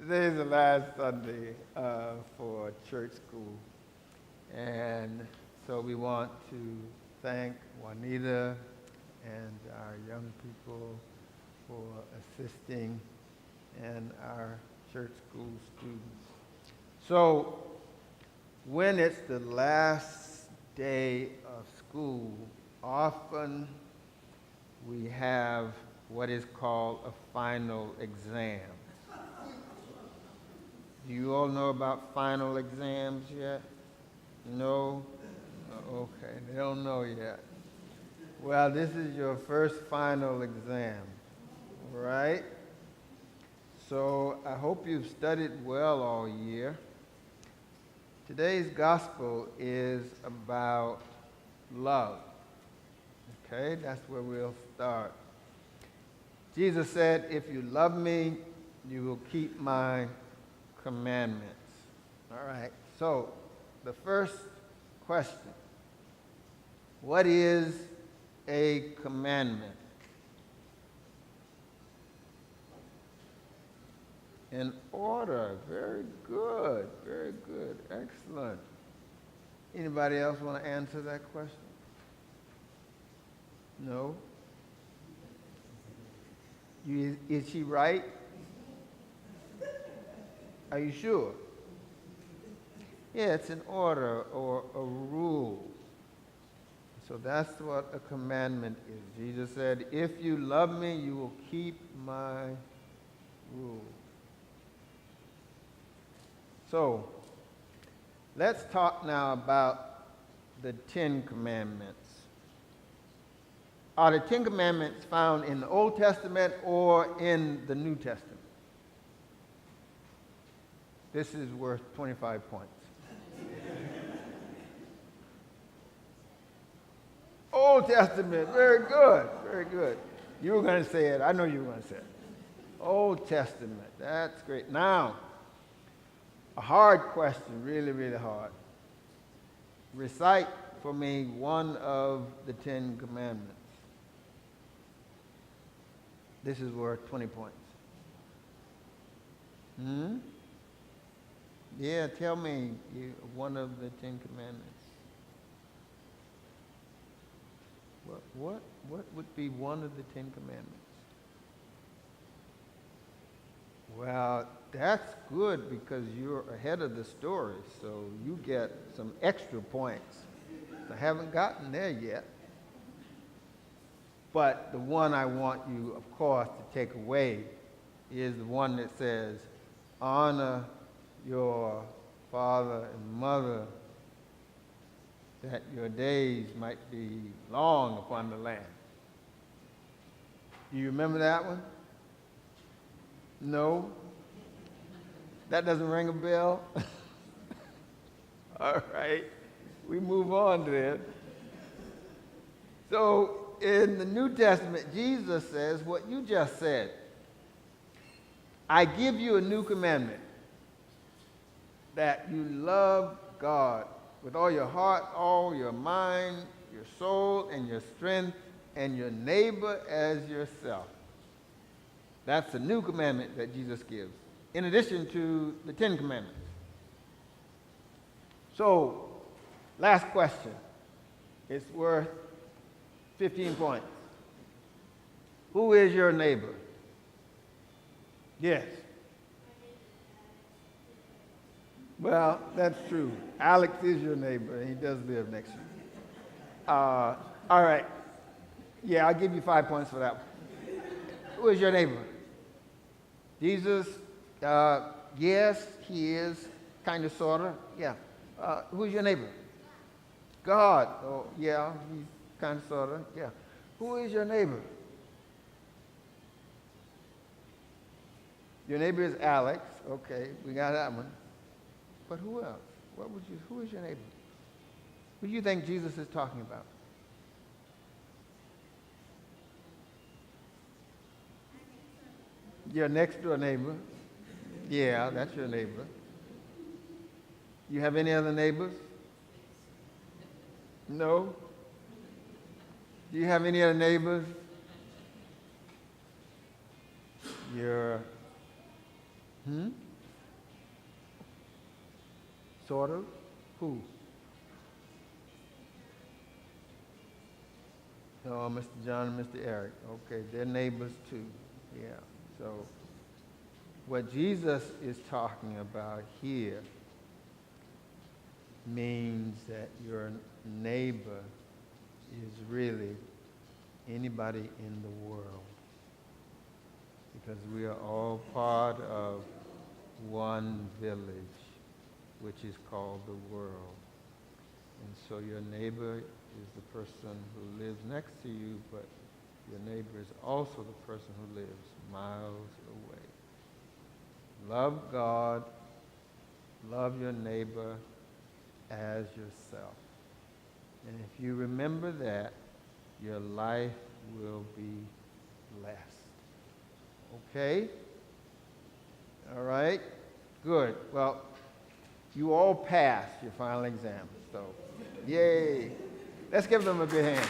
Today is the last Sunday for church school. And so we want to thank Juanita and our young people for assisting and our church school students. So when it's the last day of school, often we have what is called a final exam. Do you all know about final exams yet? No? Okay, they don't know yet. Well, this is your first final exam, right? So I hope you've studied well all year. Today's gospel is about love. Okay, that's where we'll start. Jesus said, "If you love me, you will keep my commandments." All right, so the first question: what is a commandment? An order. Very good, excellent. Anybody else want to answer that question? No? Is she right? Are you sure? Yeah, it's an order or a rule. So that's what a commandment is. Jesus said, "If you love me, you will keep my rule." So let's talk now about the Ten Commandments. Are the Ten Commandments found in the Old Testament or in the New Testament? This is worth 25 points. Old Testament, very good. You were going to say it. I know you were going to say it. Old Testament, that's great. Now, a hard question, really hard. Recite for me one of the Ten Commandments. This is worth 20 points. Yeah, tell me one of the Ten Commandments. What would be one of the Ten Commandments? Well, that's good because you're ahead of the story, so you get some extra points. I haven't gotten there yet. But the one I want you, of course, to take away is the one that says, "Honor your father and mother, that your days might be long upon the land." Do you remember that one? No? That doesn't ring a bell? All right. We move on then. So in the New Testament, Jesus says what you just said. "I give you a new commandment, that you love God with all your heart, all your mind, your soul, and your strength, and your neighbor as yourself." That's the new commandment that Jesus gives, in addition to the Ten Commandments. So, last question. It's worth 15 points. Who is your neighbor? Yes. Well, that's true. Alex is your neighbor, and he does live next to you. All right. Yeah, I'll give you 5 points for that one. Who is your neighbor? Jesus, yes, he is, kind of, sort of, yeah. Who's your neighbor? God, oh, yeah, he's kind of, sort of, yeah. Who is your neighbor? Your neighbor is Alex, okay, we got that one. But who else? Who is your neighbor? Who do you think Jesus is talking about? Your next door neighbor. Yeah, that's your neighbor. You have any other neighbors? No? Do you have any other neighbors? Your Sort of? Who? Oh, Mr. John and Mr. Eric. Okay, they're neighbors too. Yeah. So what Jesus is talking about here means that your neighbor is really anybody in the world, because we are all part of one village, which is called the world. And so your neighbor is the person who lives next to you, but your neighbor is also the person who lives miles away. Love God, love your neighbor as yourself. And if you remember that, your life will be blessed. Okay? All right? Good. Well, you all passed your final exam, so yay. Let's give them a big hand.